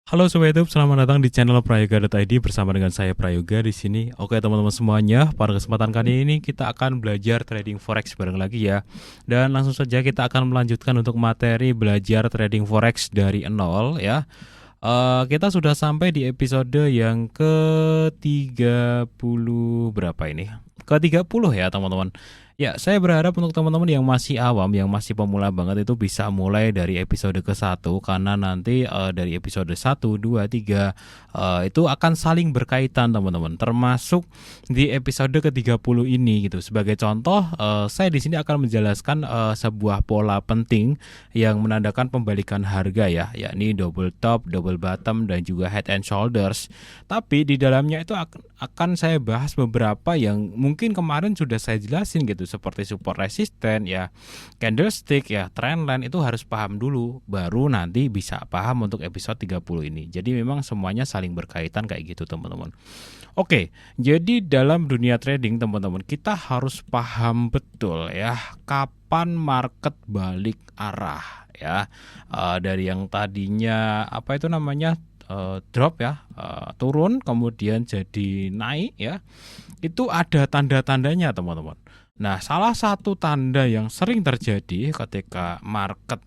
Halo Sobat YouTube, selamat datang di channel Prayoga.id bersama dengan saya Prayoga di sini. Oke teman-teman semuanya, pada kesempatan kali ini kita akan belajar trading forex bareng lagi ya. Dan langsung saja kita akan melanjutkan untuk materi belajar trading forex dari nol ya. Kita sudah sampai di episode yang ke-30 berapa ini? Ke-30 ya teman-teman. Ya, saya berharap untuk teman-teman yang masih awam, yang masih pemula banget itu bisa mulai dari episode ke-1 karena nanti dari episode 1, 2, 3 itu akan saling berkaitan teman-teman. Termasuk di episode ke-30 ini gitu. Sebagai contoh, saya di sini akan menjelaskan sebuah pola penting yang menandakan pembalikan harga ya, yakni double top, double bottom dan juga head and shoulders. Tapi di dalamnya itu akan saya bahas beberapa yang mungkin kemarin sudah saya jelasin gitu, seperti support resisten ya, candlestick ya, trendline itu harus paham dulu baru nanti bisa paham untuk episode 30 ini. Jadi memang semuanya saling berkaitan kayak gitu teman-teman. Oke, jadi dalam dunia trading teman-teman kita harus paham betul ya kapan market balik arah ya. Dari yang tadinya apa itu namanya drop ya, turun kemudian jadi naik ya, itu ada tanda-tandanya teman-teman. Nah, salah satu tanda yang sering terjadi ketika market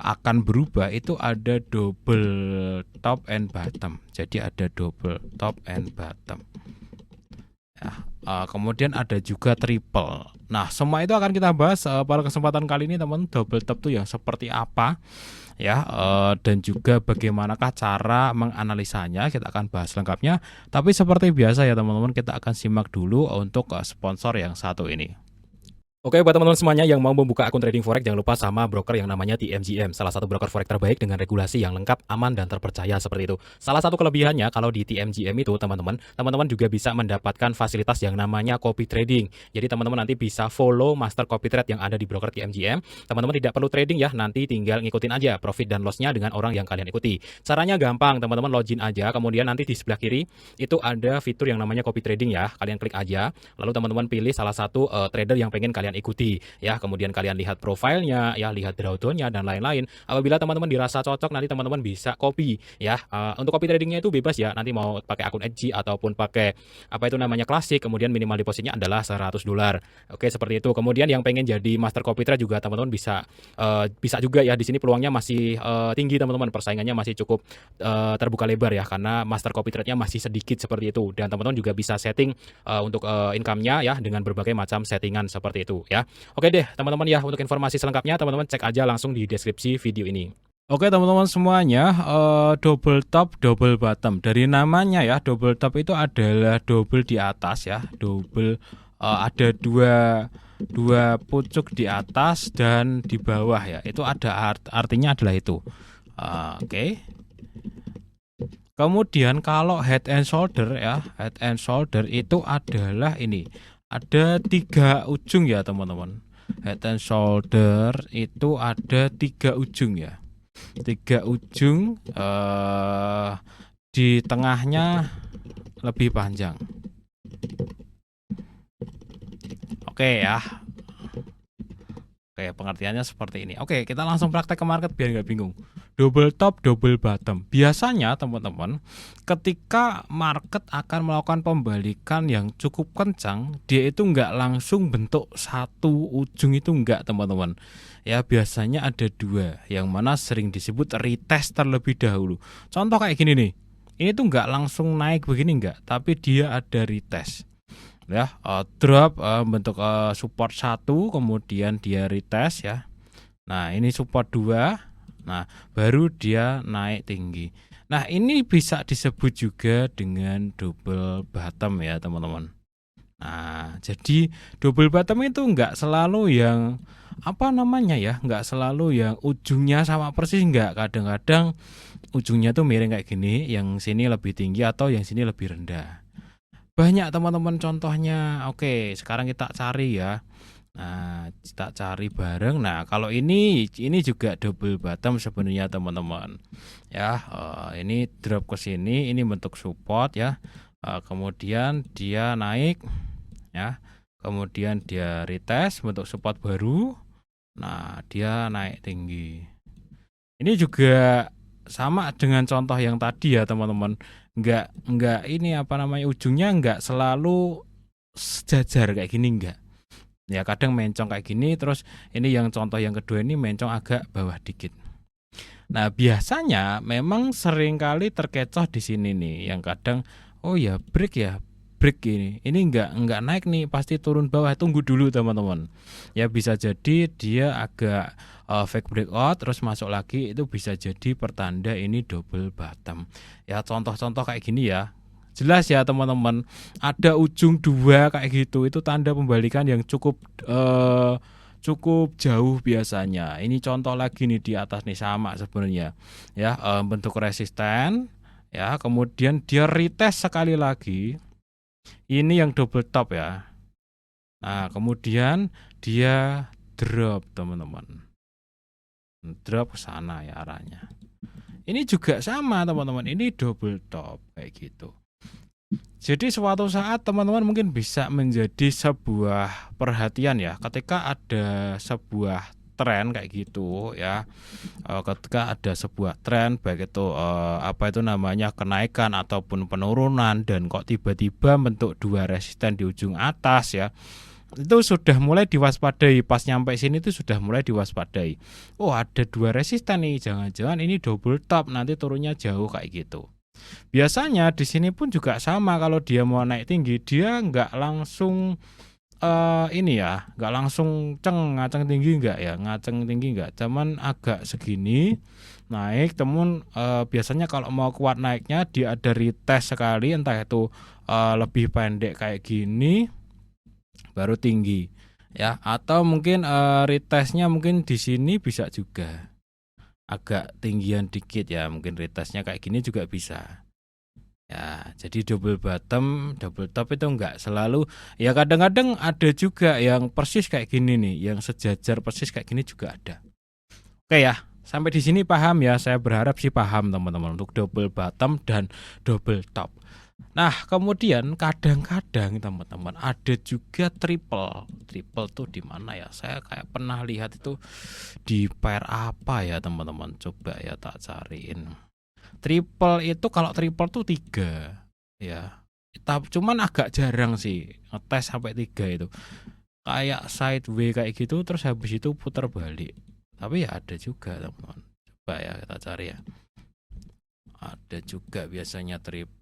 akan berubah itu ada double top and bottom. Jadi ada double top and bottom. Ya, kemudian ada juga triple. Nah, semua itu akan kita bahas pada kesempatan kali ini teman. Double top itu yang seperti apa ya, dan juga bagaimanakah cara menganalisanya, kita akan bahas lengkapnya. Tapi seperti biasa ya teman-teman, kita akan simak dulu untuk sponsor yang satu ini. Oke, buat teman-teman semuanya yang mau membuka akun trading forex, jangan lupa sama broker yang namanya TMGM, salah satu broker forex terbaik dengan regulasi yang lengkap, aman dan terpercaya seperti itu. Salah satu kelebihannya kalau di TMGM itu teman-teman juga bisa mendapatkan fasilitas yang namanya copy trading. Jadi teman-teman nanti bisa follow master copy trade yang ada di broker TMGM. Teman-teman tidak perlu trading ya, nanti tinggal ngikutin aja profit dan loss-nya dengan orang yang kalian ikuti. Caranya gampang, teman-teman login aja, kemudian nanti di sebelah kiri itu ada fitur yang namanya copy trading ya. Kalian klik aja, lalu teman-teman pilih salah satu trader yang pengen kalian ikuti ya, kemudian kalian lihat profilnya ya, lihat drawdownnya dan lain-lain. Apabila teman-teman dirasa cocok, nanti teman-teman bisa copy ya. Untuk copy tradingnya itu bebas ya, nanti mau pakai akun edgy ataupun pakai apa itu namanya klasik, kemudian minimal depositnya adalah $100. Oke, seperti itu. Kemudian yang pengen jadi master copy trade juga teman-teman bisa juga ya. Di sini peluangnya masih tinggi teman-teman, persaingannya masih cukup terbuka lebar ya, karena master copy trade-nya masih sedikit seperti itu. Dan teman-teman juga bisa setting untuk income-nya ya dengan berbagai macam settingan seperti itu ya. Oke deh teman-teman ya, untuk informasi selengkapnya teman-teman cek aja langsung di deskripsi video ini. Oke teman-teman semuanya, double top, double bottom. Dari namanya ya, double top itu adalah double di atas ya, double ada dua pucuk di atas dan di bawah ya. Itu ada artinya adalah itu. Oke. Kemudian kalau head and shoulder ya, head and shoulder itu adalah ini. Ada 3 ujung ya teman-teman. Head and shoulder itu ada 3 ujung ya. 3 ujung, di tengahnya lebih panjang. Oke ya. Oke, pengertiannya seperti ini. Oke, kita langsung praktek ke market biar nggak bingung. Double top, double bottom. Biasanya teman-teman, ketika market akan melakukan pembalikan yang cukup kencang, dia itu nggak langsung bentuk satu ujung, itu nggak teman-teman. Ya, biasanya ada 2, yang mana sering disebut retest terlebih dahulu. Contoh kayak gini nih, ini tuh nggak langsung naik begini nggak, tapi dia ada retest ya, drop bentuk support 1, kemudian dia retest ya. Nah, ini support 2. Nah, baru dia naik tinggi. Nah, ini bisa disebut juga dengan double bottom ya, teman-teman. Nah, jadi double bottom itu enggak selalu yang apa namanya ya, enggak selalu yang ujungnya sama persis, enggak. Kadang-kadang ujungnya tuh miring kayak gini, yang sini lebih tinggi atau yang sini lebih rendah. Banyak teman-teman contohnya. Oke, sekarang kita cari ya. Nah, kita cari bareng. Nah, kalau ini juga double bottom sebenarnya teman-teman. Ya, ini drop ke sini, ini bentuk support ya. Kemudian dia naik ya. Kemudian dia retest bentuk support baru. Nah, dia naik tinggi. Ini juga sama dengan contoh yang tadi ya teman-teman. Nggak ini ujungnya nggak selalu sejajar kayak gini, nggak. Ya kadang mencong kayak gini, terus ini yang contoh yang kedua ini mencong agak bawah dikit. Nah biasanya memang seringkali terkecoh di sini nih, yang kadang oh ya break ini nggak naik nih, pasti turun bawah, tunggu dulu teman-teman. Ya bisa jadi dia agak fake breakout terus masuk lagi, itu bisa jadi pertanda ini double bottom. Ya contoh-contoh kayak gini ya. Jelas ya teman-teman, ada ujung dua kayak gitu, itu tanda pembalikan yang cukup jauh biasanya. Ini contoh lagi nih di atas nih sama sebenarnya. Ya, bentuk resisten ya, kemudian dia retest sekali lagi. Ini yang double top ya. Nah, kemudian dia drop teman-teman. Drop ke sana ya arahnya. Ini juga sama teman-teman, ini double top kayak gitu. Jadi suatu saat teman-teman mungkin bisa menjadi sebuah perhatian ya, ketika ada sebuah tren kayak gitu ya, ketika ada sebuah tren baik itu kenaikan ataupun penurunan, dan kok tiba-tiba bentuk dua resisten di ujung atas ya, itu sudah mulai diwaspadai. Pas nyampe sini itu sudah mulai diwaspadai. Oh ada dua resisten nih, jangan-jangan ini double top, nanti turunnya jauh kayak gitu. Biasanya di sini pun juga sama, kalau dia mau naik tinggi dia nggak langsung nggak langsung ngaceng tinggi nggak, cuman agak segini naik temen. Biasanya kalau mau kuat naiknya dia ada retest sekali, entah itu lebih pendek kayak gini baru tinggi ya, atau mungkin retestnya mungkin di sini bisa juga agak tinggian dikit ya, mungkin retestnya kayak gini juga bisa ya. Jadi double bottom, double top itu enggak selalu ya, kadang-kadang ada juga yang persis kayak gini nih, yang sejajar persis kayak gini juga ada. Oke ya, sampai di sini paham ya, saya berharap sih paham teman-teman untuk double bottom dan double top. Nah kemudian kadang-kadang teman-teman ada juga triple tuh di mana ya, saya kayak pernah lihat itu di pair apa ya teman-teman, coba ya tak cariin. Triple itu kalau triple tuh 3 ya, cuman agak jarang sih ngetes sampai 3 itu, kayak sideway kayak gitu terus habis itu putar balik. Tapi ya ada juga teman-teman, coba ya kita cari ya, ada juga biasanya triple.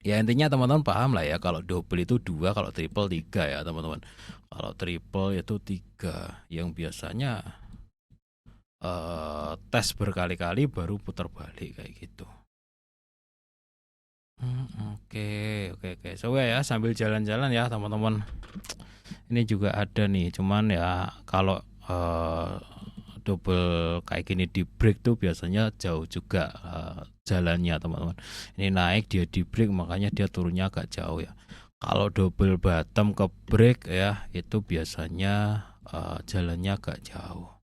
Ya intinya teman-teman paham lah ya, kalau double itu 2, kalau triple 3 ya teman-teman. Kalau triple itu 3 yang biasanya tes berkali-kali baru putar balik kayak gitu. Oke. So ya sambil jalan-jalan ya teman-teman. Ini juga ada nih, cuman ya kalau double kayak gini di break tuh biasanya jauh juga jalannya teman-teman. Ini naik dia di break, makanya dia turunnya agak jauh ya. Kalau double bottom ke break ya, itu biasanya jalannya agak jauh.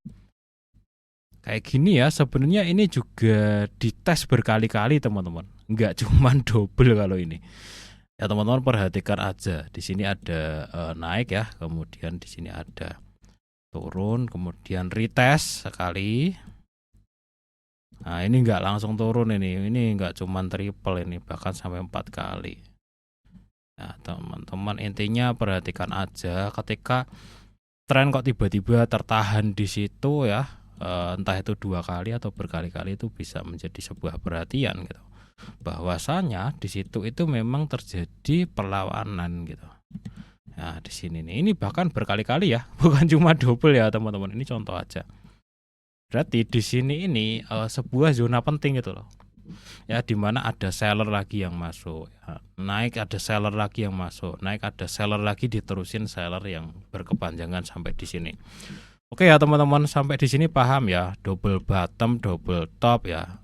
Kayak gini ya, sebenarnya ini juga dites berkali-kali teman-teman. Enggak cuman double kalau ini. Ya teman-teman perhatikan aja. Di sini ada naik ya, kemudian di sini ada turun, kemudian retest sekali. Nah ini nggak langsung turun, ini nggak cuman triple, ini bahkan sampai 4 kali. Nah teman-teman intinya perhatikan aja, ketika tren kok tiba-tiba tertahan di situ ya, entah itu 2 kali atau berkali-kali, itu bisa menjadi sebuah perhatian gitu, bahwasanya di situ itu memang terjadi perlawanan gitu. Nah di sini nih, ini bahkan berkali-kali ya, bukan cuma double ya teman-teman. Ini contoh aja. Berarti di sini ini sebuah zona penting gitu loh. Ya di mana ada seller lagi yang masuk, ya, naik ada seller lagi yang masuk, naik ada seller lagi, diterusin seller yang berkepanjangan sampai di sini. Oke ya teman-teman, sampai di sini paham ya, double bottom, double top ya.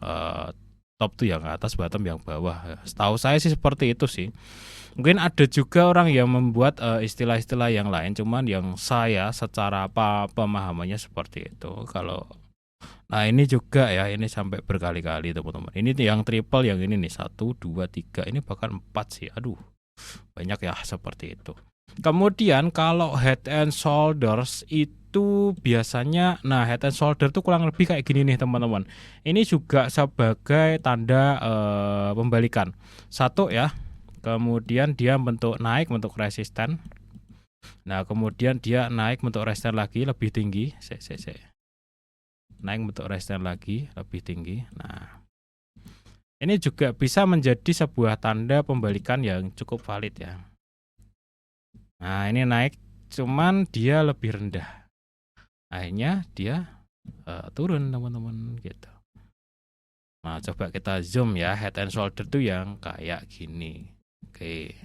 Top tuh yang atas, bottom yang bawah. Setahu saya sih seperti itu sih. Mungkin ada juga orang yang membuat istilah-istilah yang lain, cuman yang saya secara pemahamannya seperti itu. Nah ini juga ya, ini sampai berkali-kali teman-teman. Ini yang triple yang ini nih, 1, 2, 3, ini bahkan 4 sih. Aduh, banyak ya seperti itu. Kemudian kalau head and shoulders itu itu biasanya, nah head and shoulder tuh kurang lebih kayak gini nih teman-teman. Ini juga sebagai tanda pembalikan. Satu ya, kemudian dia bentuk naik, bentuk resisten. Nah kemudian dia naik bentuk resisten lagi lebih tinggi. Naik bentuk resisten lagi lebih tinggi. Nah ini juga bisa menjadi sebuah tanda pembalikan yang cukup valid ya. Nah ini naik, cuman dia lebih rendah, akhirnya dia turun teman-teman gitu. Nah coba kita zoom ya, head and shoulder tuh yang kayak gini. Oke.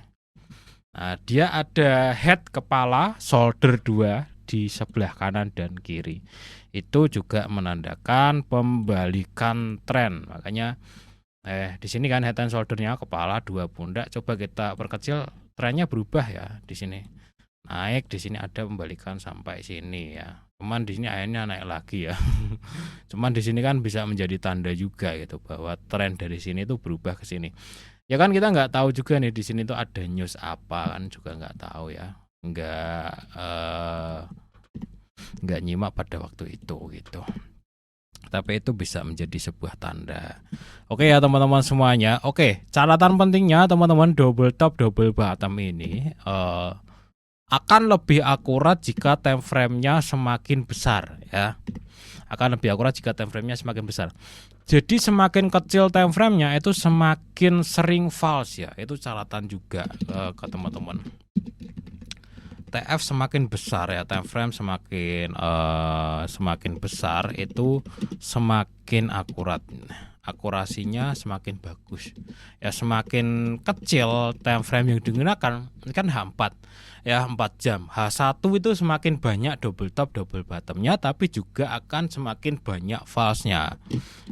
Nah dia ada head kepala, shoulder 2 di sebelah kanan dan kiri. Itu juga menandakan pembalikan tren. Makanya di sini kan head and shoulder-nya kepala 2 pundak. Coba kita perkecil, trennya berubah ya di sini. Naik, di sini ada pembalikan sampai sini ya. Cuman di sini akhirnya naik lagi ya. Cuman di sini kan bisa menjadi tanda juga gitu bahwa tren dari sini tuh berubah ke sini. Ya kan kita nggak tahu juga nih di sini tuh ada news apa kan juga nggak tahu ya. Nggak nyimak pada waktu itu gitu. Tapi itu bisa menjadi sebuah tanda. Oke ya teman-teman semuanya. Oke, catatan pentingnya teman-teman, double top double bottom ini akan lebih akurat jika time frame-nya semakin besar ya. Akan lebih akurat jika time frame-nya semakin besar. Jadi semakin kecil time frame-nya itu semakin sering false ya. Itu catatan juga ke teman-teman. TF semakin besar ya, time frame semakin besar itu semakin akurat. Akurasinya semakin bagus. Ya semakin kecil time frame yang digunakan, ini kan H4 ya, 4 jam. H1 itu semakin banyak double top double bottomnya, tapi juga akan semakin banyak false-nya.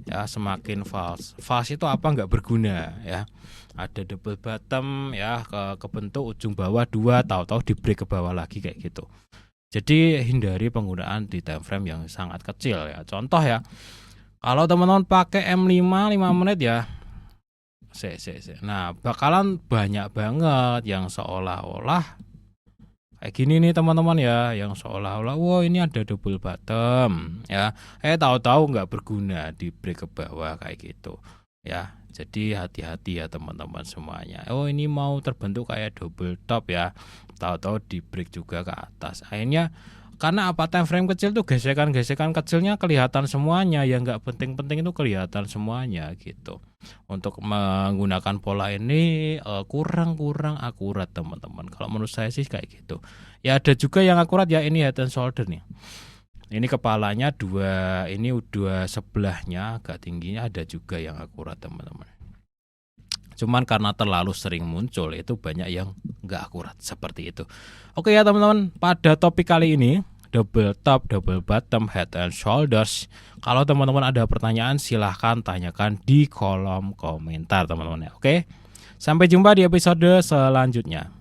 Ya, semakin false. False itu apa? Enggak berguna ya. Ada double bottom ya, kebentuk ujung bawah 2, tahu-tahu di break ke bawah lagi kayak gitu. Jadi hindari penggunaan di time frame yang sangat kecil ya. Contoh ya, kalau teman-teman pakai M5 5 menit ya, nah bakalan banyak banget yang seolah-olah kayak gini nih teman-teman ya, yang seolah-olah wah ini ada double bottom ya, tahu-tahu nggak berguna di break ke bawah kayak gitu ya. Jadi hati-hati ya teman-teman semuanya. Oh ini mau terbentuk kayak double top ya, tahu-tahu di break juga ke atas. Akhirnya karena apa, time frame kecil tuh gesekan-gesekan kecilnya kelihatan semuanya, yang nggak penting-penting itu kelihatan semuanya gitu. Untuk menggunakan pola ini kurang akurat teman-teman. Kalau menurut saya sih kayak gitu. Ya ada juga yang akurat ya, ini head and shoulder nih. Ini kepalanya 2, ini udah sebelahnya agak tingginya, ada juga yang akurat teman-teman. Cuman karena terlalu sering muncul itu banyak yang nggak akurat seperti itu. Oke ya teman-teman, pada topik kali ini double top, double bottom, head and shoulders. Kalau teman-teman ada pertanyaan silahkan tanyakan di kolom komentar teman-teman ya. Oke, sampai jumpa di episode selanjutnya.